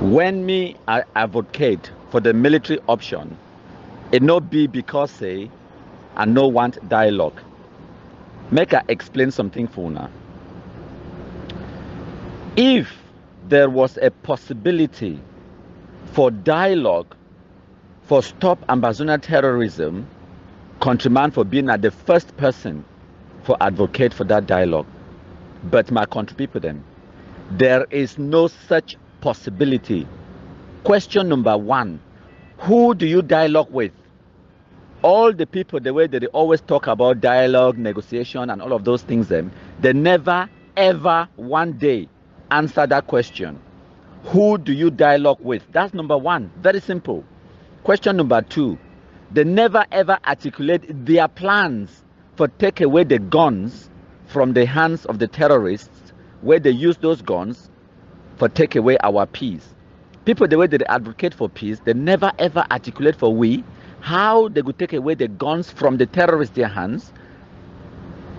When me I advocate for the military option, it no be because say I no want dialogue. Make I explain something for una. If there was a possibility for dialogue for stop Ambazona terrorism, countryman for being the first person for advocate for that dialogue. But my country people them, there is no such possibility. Question number one, who do you dialogue with? All the people, the way that they always talk about dialogue, negotiation, and all of those things, they never ever one day answer that question. Who do you dialogue with? That's number one. Very simple. Question number two, they never ever articulate their plans for take away the guns from the hands of the terrorists, where they use those guns for take away our peace. People, the way they advocate for peace, they never ever articulate for we how they could take away the guns from the terrorists' their hands,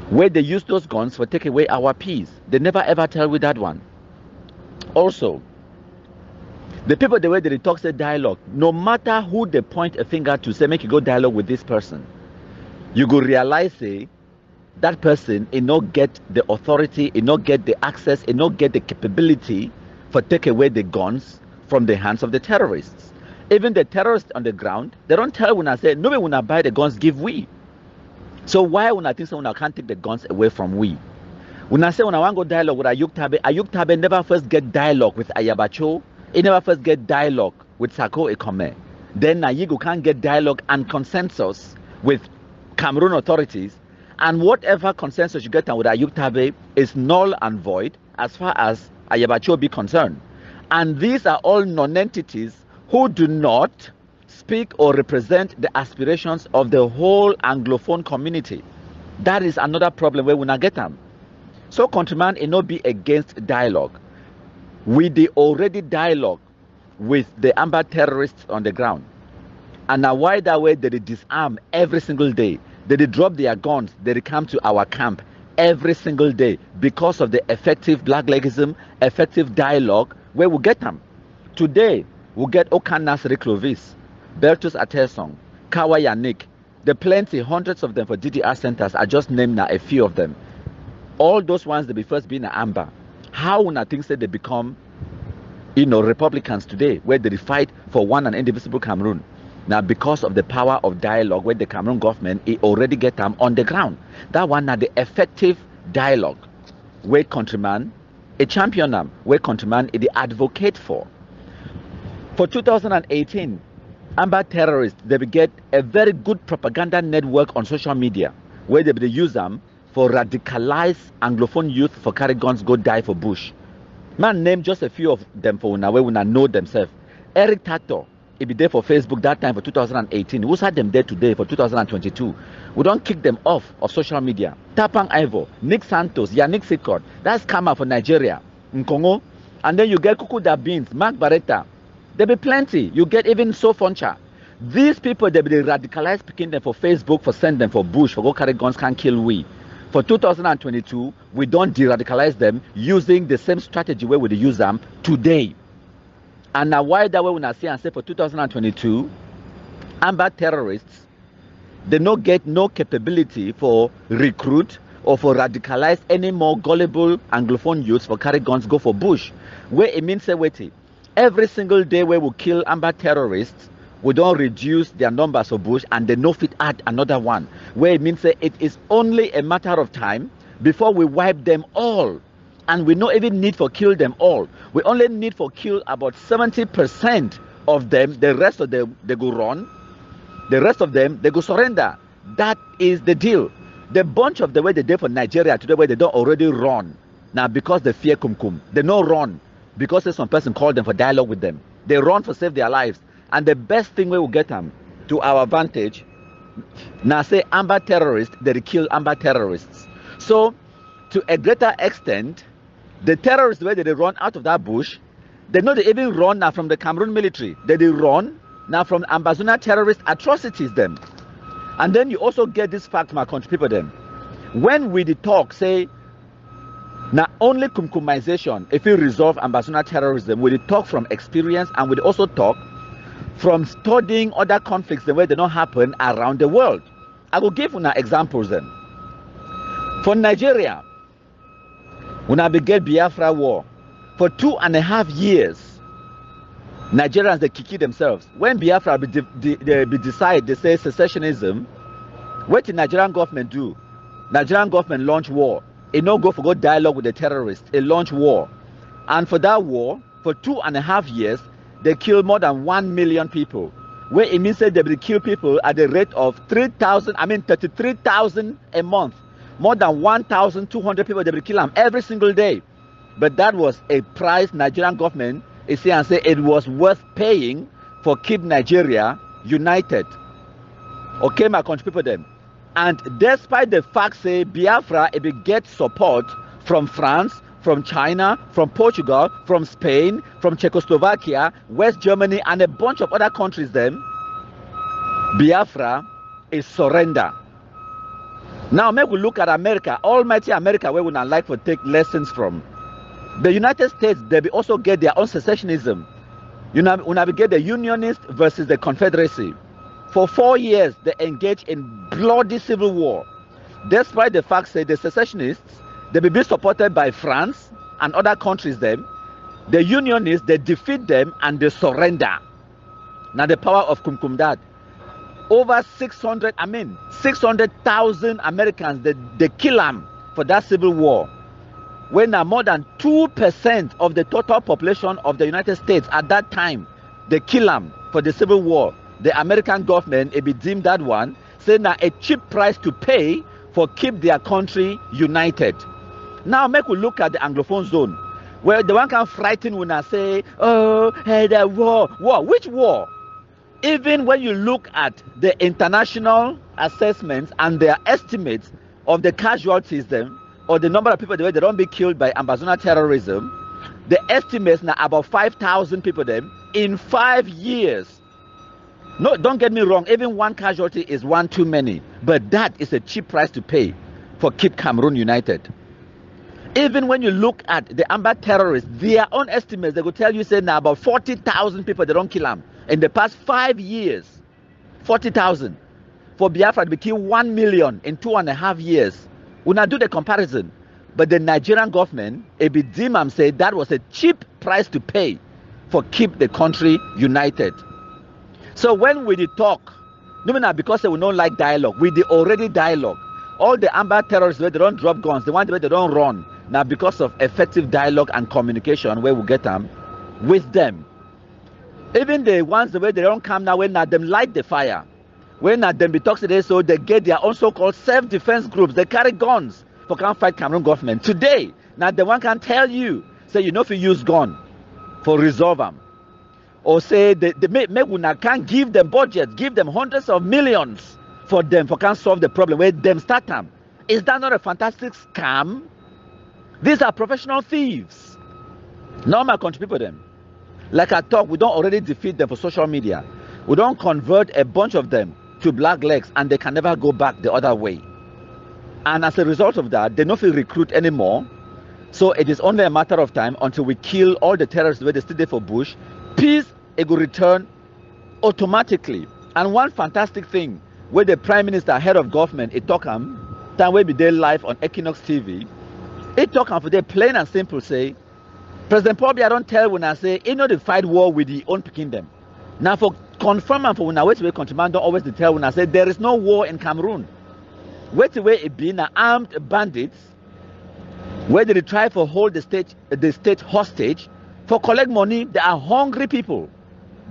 where they use those guns for take away our peace. They never ever tell with that one. Also, the people, the way they talk say dialogue, no matter who they point a finger to say make you go dialogue with this person, you go realize say that person it not get the authority, it not get the access, it not get the capability for take away the guns from the hands of the terrorists. Even the terrorists on the ground, they don't tell when I say nobody when I buy the guns give we. So why when I think someone can't take the guns away from we? When I say when I want to go dialogue with Ayuk Tabe never first get dialogue with Ayabacho, he never first get dialogue with Sako Ekome. Then Nayigo can't get dialogue and consensus with Cameroon authorities, and whatever consensus you get with Ayuk Tabe is null and void as far as Ayabacho be concerned. And these are all non-entities who do not speak or represent the aspirations of the whole Anglophone community. That is another problem where we not get them. So countryman, it not be against dialogue. We the already dialogue with the Amba terrorists on the ground. And now why that way they disarm every single day. They drop their guns, they come to our camp every single day because of the effective blacklegism, effective dialogue where we get them. Today, we get Okanas Reclovis, Bertus Atesong, Kawa Yannick, the plenty, hundreds of them for DDR centers. I just named now a few of them. All those ones they be first being an Amba. How when I think that they become, Republicans today, where they fight for one and indivisible Cameroon. Now because of the power of dialogue where the Cameroon government it already get them on the ground. That one now the effective dialogue where countryman a champion them, where countryman it the advocate for. For 2018, Amba Terrorists, they will get a very good propaganda network on social media where they will use them for radicalized Anglophone youth for carry guns go die for Bush. Man, name just a few of them for una where una know themselves. Eric Tato, he be there for Facebook that time for 2018. Who's had them there today for 2022? We don't kick them off of social media. Tapang Ivo, Nick Santos, Yannick Sikot, that's Kama for Nigeria, Nkongo. And then you get Kukuda Beans, Mark Barretta. There be plenty. You get even Sofoncha. These people, they be radicalized picking them for Facebook, for send them for Bush, for go carry guns, can kill we. For 2022, we don't de-radicalize them using the same strategy where we use them today. And now why that way when I say and say for 2022, Amba terrorists, they don't get no capability for recruit or for radicalize any more gullible Anglophone youths for carry guns go for Bush. Where it means say wait. Every single day where we kill Amba terrorists, we don't reduce their numbers of Bush and they no fit add another one. Where it means that it is only a matter of time before we wipe them all. And we don't even need for kill them all. We only need for kill about 70% of them. The rest of them, they go run. The rest of them, they go surrender. That is the deal. The bunch of the way they did for Nigeria today where they don't already run. Now because they fear Kumkum, they no run. Because some person called them for dialogue with them. They run for save their lives. And the best thing we will get them to our advantage, now say Amba terrorists, they kill Amba terrorists. So to a greater extent, the terrorists where they run out of that bush, they know they even run now from the Cameroon military. They run now from Ambazona terrorist atrocities them. And then you also get this fact, my country people them. When we talk, say Now, only Kumkumization, if we resolve Ambazona terrorism, we talk from experience and we also talk from studying other conflicts the way they don't happen around the world. I will give you examples then. For Nigeria, when I began Biafra war, for 2.5 years, Nigerians, they kiki themselves. When Biafra be decide, they say secessionism, what the Nigerian government do? Nigerian government launch war. It no go for go dialogue with the terrorists. It launch war. And for that war, for 2.5 years, they kill more than 1 million people. Where it means that they will kill people at the rate of 33,000 a month. More than 1,200 people they will kill them every single day. But that was a price Nigerian government is saying and say it was worth paying for keep Nigeria united. Okay, my country people then. And despite the fact say Biafra it will get support from France, from China, from Portugal, from Spain, from Czechoslovakia, West Germany, and a bunch of other countries then, Biafra is surrender. Now make we look at America, almighty America, where we not like to take lessons from. The United States, they will also get their own secessionism. You know, we navigate the Unionist versus the Confederacy. For 4 years, they engaged in bloody civil war. Despite the fact that the secessionists, they will be supported by France and other countries then, the Unionists, they defeat them and they surrender. Now the power of Kumkumdad. Over 600,000 Americans, they kill them for that civil war. When more than 2% of the total population of the United States at that time, they kill them for the civil war. The American government, it be deemed that one, saying that a cheap price to pay for keep their country united. Now make we look at the Anglophone zone, where the one can frighten when I say, oh, hey, the war. Which war? Even when you look at the international assessments and their estimates of the casualties then, or the number of people the way they don't be killed by Ambazona terrorism, the estimates now about 5,000 people then in 5 years. No, don't get me wrong, even one casualty is one too many, but that is a cheap price to pay for keep Cameroon united. Even when you look at the Amba Terrorists, their own estimates, they will tell you say now about 40,000 people they don't kill them in the past 5 years. 40,000. For Biafra to kill 1 million in 2.5 years. We now do the comparison, but the Nigerian government, Ebi Dimam, said that was a cheap price to pay for keep the country united. So when we talk, no matter because we don't like dialogue, we already dialogue. All the Amba terrorists where they don't drop guns, the ones where they don't run, now because of effective dialogue and communication, where we get them with them. Even the ones where they don't come now, when not them light the fire. When not them be talks today, so they get their own so-called self-defense groups. They carry guns for can't fight Cameroon government. Today, now the one can tell you, say you know if you use gun for resolve them. Or say they can't give them budget, give them hundreds of millions for them for can't solve the problem where them start them. Is that not a fantastic scam? These are professional thieves. Normal country people them. Like I talk, we don't already defeat them for social media. We don't convert a bunch of them to black legs and they can never go back the other way. And as a result of that, they don't feel recruit anymore. So it is only a matter of time until we kill all the terrorists where they still there for Bush. Peace, it will return automatically. And one fantastic thing, where the Prime Minister, head of government, it talk time will be there live on Equinox TV. It talk for they plain and simple say, President Pobia don't tell when I say, you know the fight war with the own kingdom. Now for confirm and for when I wait to wait countryman don't always tell when I say there is no war in Cameroon. Wait away it being armed bandits where they try to hold the state hostage for collect money. They are hungry people.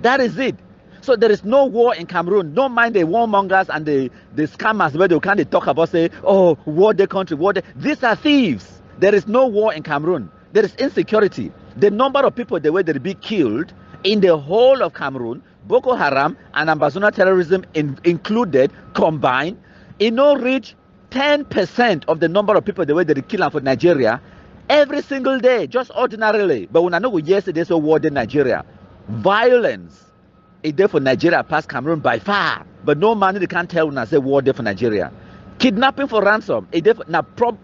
That is it. So there is no war in Cameroon. Don't mind the warmongers and the scammers where they can't talk about say, oh, war the country, war the... These are thieves. There is no war in Cameroon. There is insecurity. The number of people the way they be killed in the whole of Cameroon, Boko Haram and Ambazona terrorism included, combined, it no reach 10% of the number of people the way they kill for Nigeria every single day, just ordinarily. But when I know yesterday so war in Nigeria, violence is there for Nigeria past Cameroon by far. But no man they can't tell when I say war there for Nigeria. Kidnapping for ransom,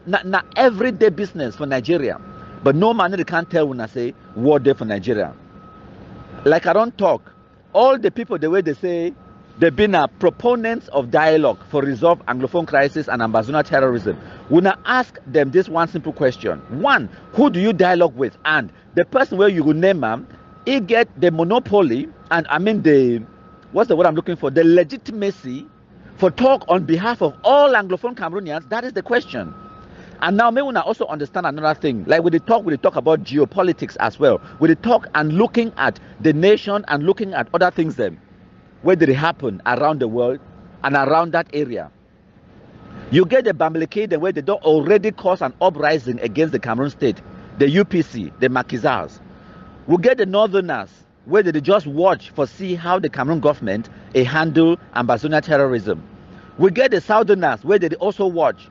na everyday business for Nigeria. But no man they can't tell when I say war day for Nigeria. Like I don't talk, all the people the way they say they've been proponents of dialogue for resolve Anglophone crisis and ambazuna terrorism. When I ask them this one simple question: one, who do you dialogue with? And the person where you will name him, he get the monopoly, and I mean the, what's the word I'm looking for? The legitimacy for talk on behalf of all Anglophone Cameroonians. That is the question. And now may we also understand another thing. Like we talk about geopolitics as well. We talk and looking at the nation and looking at other things then where did it happen around the world and around that area. You get the Bamileke, the way they don't already cause an uprising against the Cameroon state, the UPC, the Maquisards. We get the Northerners, where they just watch for see how the Cameroon government handle ambazuna terrorism. We get the Southerners, where they also watch.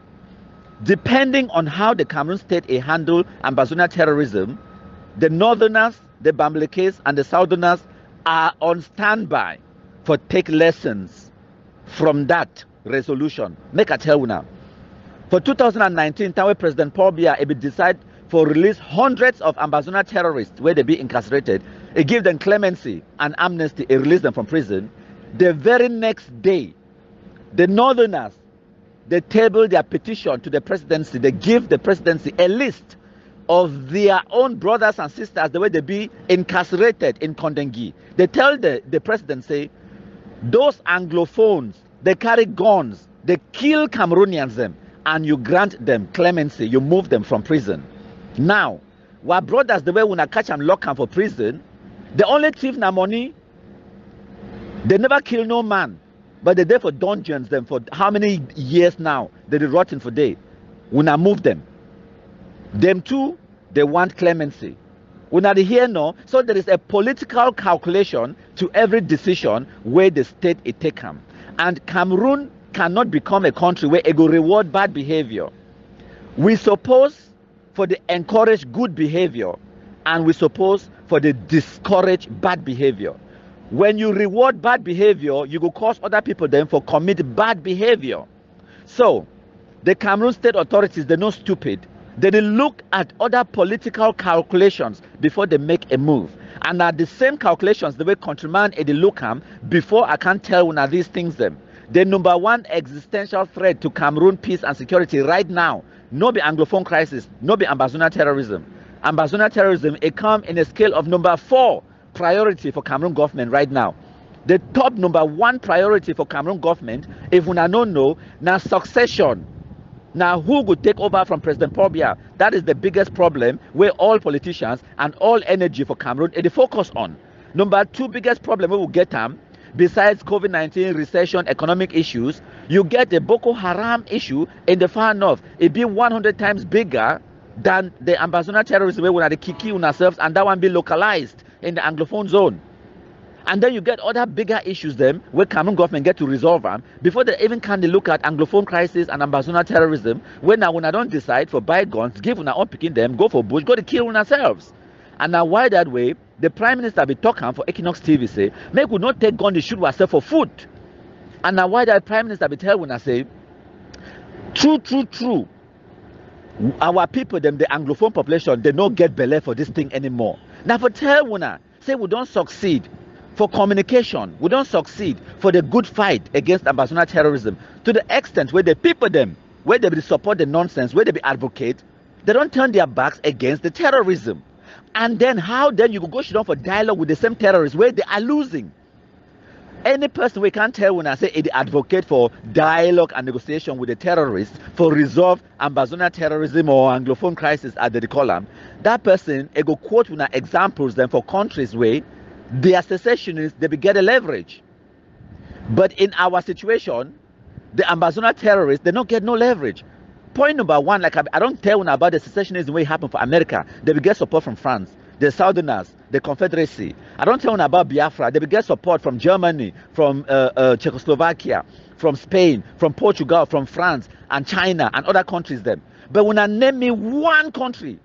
Depending on how the Cameroon state handle ambazuna terrorism, the Northerners, the Bamilekes, and the Southerners are on standby for take lessons from that resolution. Make a tell you now. For 2019, President Paul Biya decide for release hundreds of ambazuna terrorists where they be incarcerated. He give them clemency and amnesty. He release them from prison. The very next day, the Northerners, they table their petition to the presidency. They give the presidency a list of their own brothers and sisters the way they be incarcerated in Kondengi. They tell the president, say, those Anglophones, they carry guns, they kill Cameroonians them, and you grant them clemency, you move them from prison. Now, our brothers, the way when I catch them, lock them for prison, the only thief na money, they never kill no man, but they're there for dungeons them for how many years now? They're rotting for day. When I move them, them too, they want clemency. When I hear no, so there is a political calculation to every decision where the state is taken. And Cameroon cannot become a country where it will reward bad behavior. We suppose for the encourage good behavior, and we suppose for the discourage bad behavior. When you reward bad behavior, you will cause other people then for commit bad behavior. So the Cameroon state authorities, they're not stupid. They look at other political calculations before they make a move. And at the same calculations, the way countryman they look at before I can't tell when are these things them. The number one existential threat to Cameroon peace and security right now, no be Anglophone crisis, no be ambazuna terrorism. Ambazuna terrorism, it come in a scale of number 4 priority for Cameroon government right now. The top number 1 priority for Cameroon government, if we don't know, now succession. Now, who would take over from President Paul Biya? That is the biggest problem where all politicians and all energy for Cameroon they focus on. Number 2 biggest problem we will get besides COVID-19, recession, economic issues, you get the Boko Haram issue in the far north. It be 100 times bigger than the ambazuna terrorism where we are the kiki on ourselves, and that one be localized in the Anglophone zone. And then you get other bigger issues them where Cameroon government get to resolve them before they even can look at Anglophone crisis and ambazuna terrorism. When I don't decide for buy guns, give on our own picking them, go for bush, go to kill on ourselves. And now why that way? The Prime Minister be talking for Equinox TV say, make we not take gun to shoot ourselves for food. And now why that Prime Minister be tell when I say, true. Our people, them the Anglophone population, they don't get belay for this thing anymore. Now for tell when I say we don't succeed for communication, we don't succeed for the good fight against ambazuna terrorism to the extent where the people them, where they support the nonsense, where they be advocate, they don't turn their backs against the terrorism. And then how then you go down for dialogue with the same terrorists where they are losing? Any person we can't tell when I say they advocate for dialogue and negotiation with the terrorists for resolve ambazuna terrorism or Anglophone crisis as they call them, that person go quote with examples then for countries where their secessionists they get a leverage. But in our situation, the ambazuna terrorists they don't get no leverage. Point number 1, like I don't tell you about the secessionism way happen for America. They will get support from France, the Southerners, the Confederacy. I don't tell you about Biafra. They will get support from Germany, from Czechoslovakia, from Spain, from Portugal, from France, and China, and other countries then. But when I name me one country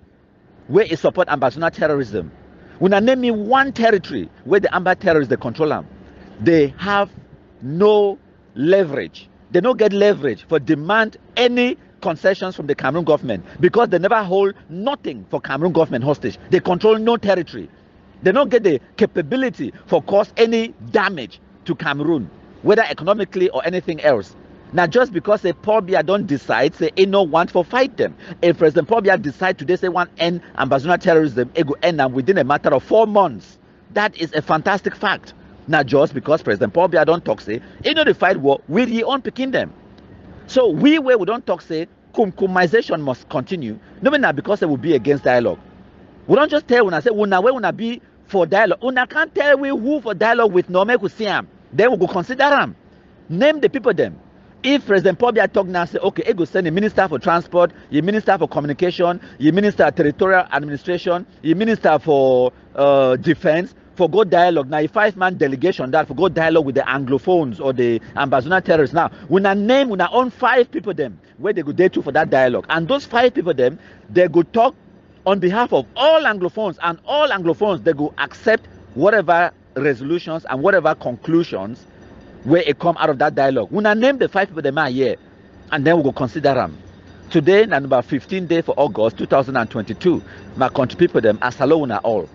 where it support ambazuna terrorism, when I name me one territory where the Amba Terrorists they control them, they have no leverage. they don't get leverage for demand any concessions from the Cameroon government, because they never hold nothing for Cameroon government hostage. They control no territory. They don't get the capability for cause any damage to Cameroon, whether economically or anything else. Now, just because a Paul Biya don't decide, say, ain't no want for fight them. If President Paul Biya decide today, say, want end ambassador terrorism, it go end them within a matter of 4 months. That is a fantastic fact. Now, just because President Paul Biya don't talk, say, ain't no the fight war with your own picking them. So we don't talk, say, kumkumization must continue. No, not because they will be against dialogue. We don't just tell una say, una where una be for dialogue. Una can't tell we who for dialogue with no make we see them. Then we go consider them. Name the people them. If President Paul Biya talk now, say, okay, he go send a minister for transport, a minister for communication, a minister of territorial administration, a minister for defense, for go dialogue. Now, a 5-man delegation that for go dialogue with the Anglophones or the ambassador terrorists. Now, we name, we own 5 people them where they go there to for that dialogue. And those 5 people them, they go talk on behalf of all Anglophones, and all Anglophones, they go accept whatever resolutions and whatever conclusions where it come out of that dialogue. We name the 5 people them are here, and then we go consider them. Today, and about 15 days for August 2022, my country people them, as hello una all.